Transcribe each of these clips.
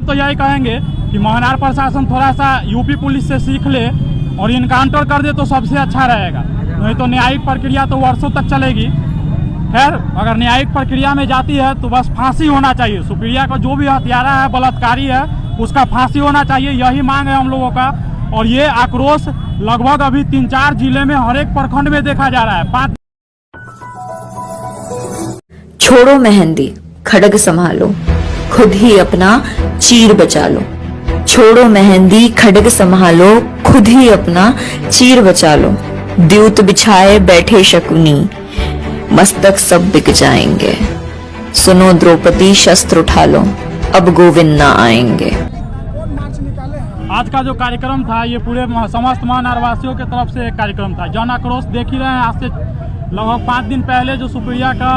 तो यही कहेंगे कि महनार प्रशासन थोड़ा सा यूपी पुलिस से सीख ले और इनकाउंटर कर दे तो सबसे अच्छा रहेगा। नहीं तो न्यायिक प्रक्रिया तो वर्षों तक चलेगी। खैर, अगर न्यायिक प्रक्रिया में जाती है तो बस फांसी होना चाहिए। सुप्रिया का जो भी हत्यारा है, बलात्कारी है, उसका फांसी होना चाहिए, यही मांग है हम लोगों का। और ये आक्रोश लगभग अभी 3-4 जिले में हर एक प्रखंड में देखा जा रहा है। 5 छोड़ो मेहंदी, खड्ग संभालो, खुद ही अपना चीर बचा लो। छोड़ो मेहंदी, खड्ग संभालो, खुद ही अपना चीर बचा लो। द्यूत बिछाए बैठे शकुनी, मस्तक सब बिक जाएंगे। सुनो द्रौपदी, शस्त्र उठा लो, अब गोविंद ना आएंगे। आज का जो कार्यक्रम था ये पूरे समस्त महनार वासियों की तरफ से एक कार्यक्रम था। जन आक्रोश देख ही रहे हैं। आज से लगभग 5 दिन पहले जो सुप्रिया का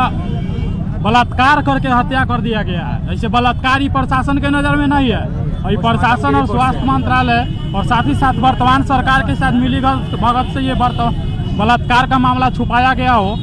बलात्कार करके हत्या कर दिया गया है, ऐसे बलात्कारी प्रशासन के नज़र में नहीं है। और प्रशासन और स्वास्थ्य मंत्रालय और साथ ही साथ वर्तमान सरकार के साथ मिलीभगत से ये बलात्कार का मामला छुपाया गया हो।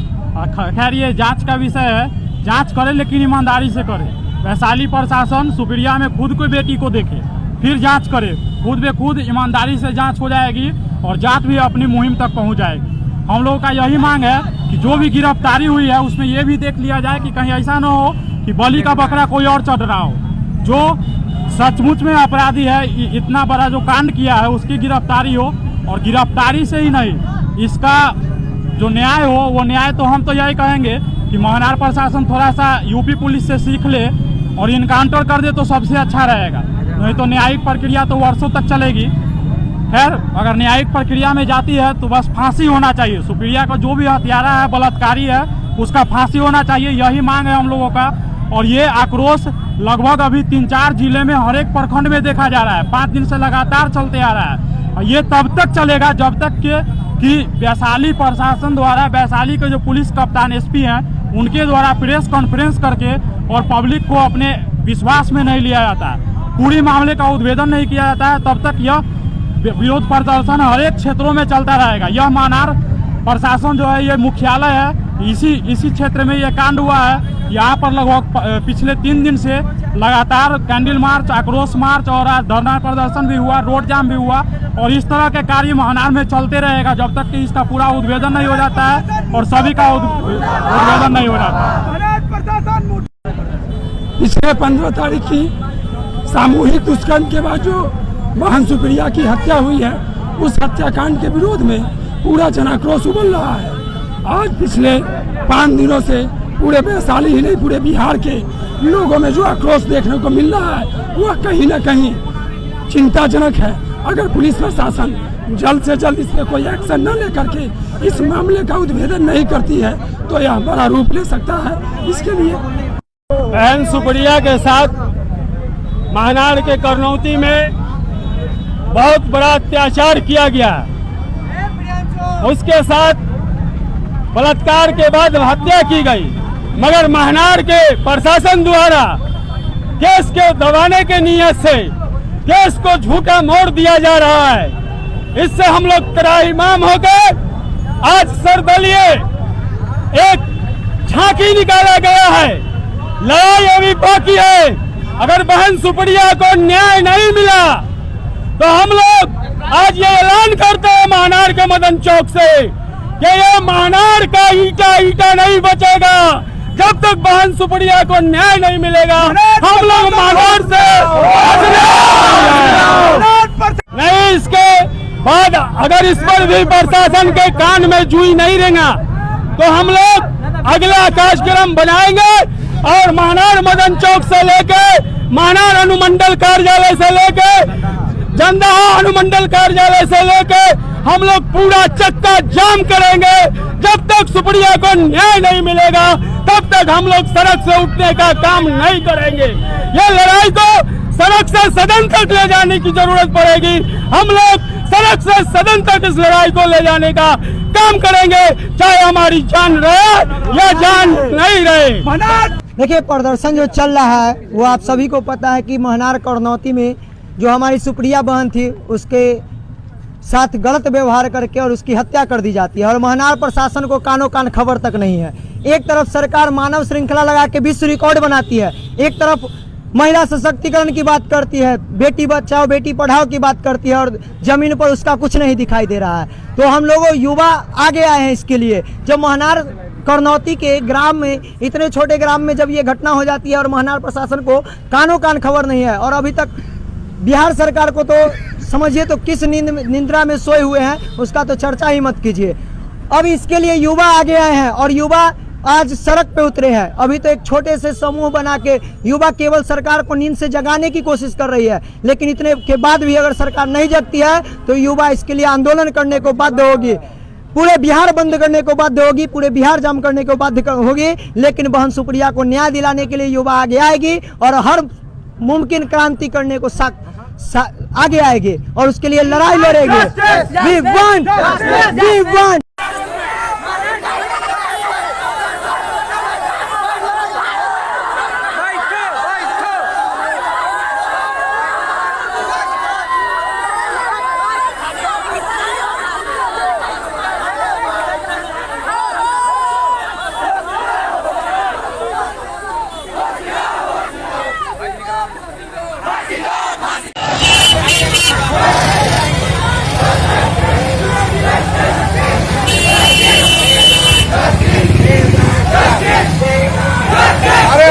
खैर, ये जांच का विषय है। जांच करे लेकिन ईमानदारी से करे। वैशाली प्रशासन सुप्रिया में खुद को बेटी को देखे, फिर जांच करे। खुद बे खुद ईमानदारी से जांच हो जाएगी और जांच भी अपनी मुहिम तक पहुंच जाएगी। हम लोगों का यही मांग है कि जो भी गिरफ्तारी हुई है उसमें ये भी देख लिया जाए कि कहीं ऐसा ना हो कि बलि का बकरा कोई और चढ़ रहा हो। जो सचमुच में अपराधी है, इतना बड़ा जो कांड किया है, उसकी गिरफ्तारी हो। और गिरफ्तारी से ही नहीं, इसका जो न्याय हो वो न्याय तो हम तो यही कहेंगे कि महनार प्रशासन थोड़ा सा यूपी पुलिस से सीख ले और इनकाउंटर कर दे तो सबसे अच्छा रहेगा। नहीं तो न्यायिक प्रक्रिया तो वर्षों तक चलेगी। खैर, अगर न्यायिक प्रक्रिया में जाती है तो बस फांसी होना चाहिए। सुप्रिया का जो भी हत्यारा है, बलात्कारी है, उसका फांसी होना चाहिए, यही मांग है हम लोगों का। और ये आक्रोश लगभग अभी 3-4 जिले में हर एक प्रखंड में देखा जा रहा है। 5 दिन से लगातार चलते आ रहा है। और ये तब तक चलेगा जब तक कि वैशाली प्रशासन द्वारा, वैशाली के जो पुलिस कप्तान एसपी हैं, उनके द्वारा प्रेस कॉन्फ्रेंस करके और पब्लिक को अपने विश्वास में नहीं लिया जाता है, पूरी मामले का उद्भेदन नहीं किया जाता है, तब तक यह विरोध प्रदर्शन हर एक क्षेत्रों में चलता रहेगा। यह महनार प्रशासन जो है, ये मुख्यालय है, इसी क्षेत्र में ये कांड हुआ है। यहाँ पर लगभग पिछले 3 दिन से लगातार कैंडल मार्च, आक्रोश मार्च और धरना प्रदर्शन भी हुआ, रोड जाम भी हुआ। और इस तरह के कार्य महनार में चलते रहेगा जब तक कि इसका पूरा उद्भेदन नहीं हो जाता है और सभी का उद्भेदन नहीं हो जाता। पिछले 15 तारीख की सामूहिक दुष्कर्म के बाद जो बहन सुप्रिया की हत्या हुई है, उस हत्याकांड के विरोध में पूरा जनाक्रोश उबल रहा है। आज पिछले 5 दिनों से पूरे वैशाली ही नहीं, पूरे बिहार के लोगों में जो आक्रोश देखने को मिल रहा है वह कहीं न कहीं चिंताजनक है। अगर पुलिस प्रशासन जल्द से जल्द इसमें कोई एक्शन न लेकर के इस मामले का उद्भेदन नहीं करती है तो यह बड़ा रूप ले सकता है। इसके लिए बहन सुप्रिया के साथ महनार के करनौती में बहुत बड़ा अत्याचार किया गया। उसके साथ बलात्कार के बाद हत्या की गई, मगर महनार के प्रशासन द्वारा केस को दबाने के नियत से केस को झूठा मोड़ दिया जा रहा है। इससे हम लोग त्राहिमाम होकर आज सर्वदलीय एक झांकी निकाला गया है। लड़ाई अभी बाकी है। अगर बहन सुप्रिया को न्याय नहीं मिला तो हम लोग आज ये ऐलान करते हैं महनार के मदन चौक से कि ये महनार का ईटा नहीं बचेगा जब तक बहन सुप्रिया को न्याय नहीं मिलेगा। हम लोग महनार से नहीं, इसके बाद अगर इस पर भी प्रशासन के कान में जूई नहीं रहेगा तो हम लोग अगला आकाशग्राम बनाएंगे और महनार मदन चौक से लेके महनार अनुमंडल कार्यालय से लेके जंदाहा अनुमंडल कार्यालय से लेके हम लोग पूरा चक्का जाम करेंगे। जब तक सुप्रिया को न्याय नहीं मिलेगा तब तक हम लोग सड़क से उठने का काम नहीं करेंगे। ये लड़ाई को सड़क से सदन तक ले जाने की जरूरत पड़ेगी। हम लोग सड़क से सदन तक इस लड़ाई को ले जाने का काम करेंगे, चाहे हमारी जान रहे या जान नहीं रहे। देखिए, प्रदर्शन जो चल रहा है वो आप सभी को पता है कि महनार करनौती में जो हमारी सुप्रिया बहन थी उसके साथ गलत व्यवहार करके और उसकी हत्या कर दी जाती है और महनार प्रशासन को कानो कान खबर तक नहीं है। एक तरफ सरकार मानव श्रृंखला लगा के विश्व रिकॉर्ड बनाती है, एक तरफ महिला सशक्तिकरण की बात करती है, बेटी बचाओ बेटी पढ़ाओ की बात करती है, और जमीन पर उसका कुछ नहीं दिखाई दे रहा है। तो हम लोग युवा आगे आए हैं इसके लिए। जब महनार करनौती के ग्राम में, इतने छोटे ग्राम में जब ये घटना हो जाती है और महनार प्रशासन को कानों कान खबर नहीं है, और अभी तक बिहार सरकार को तो समझिए तो किस निंद्रा में सोए हुए हैं, उसका तो चर्चा ही मत कीजिए। अब इसके लिए युवा आगे आए हैं और युवा आज सड़क पे उतरे हैं। अभी तो एक छोटे से समूह बना के युवा केवल सरकार को नींद से जगाने की कोशिश कर रही है, लेकिन इतने के बाद भी अगर सरकार नहीं जगती है तो युवा इसके लिए आंदोलन करने को बाध्य होगी, पूरे बिहार बंद करने को बाध्य होगी, पूरे बिहार जाम करने को बाध्य होगी। लेकिन बहन सुप्रिया को न्याय दिलाने के लिए युवा आगे आएगी और हर मुमकिन क्रांति करने को आगे आएगी और उसके लिए लड़ाई लड़ेगी। We want!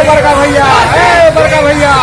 बड़का भैया, बड़का भैया,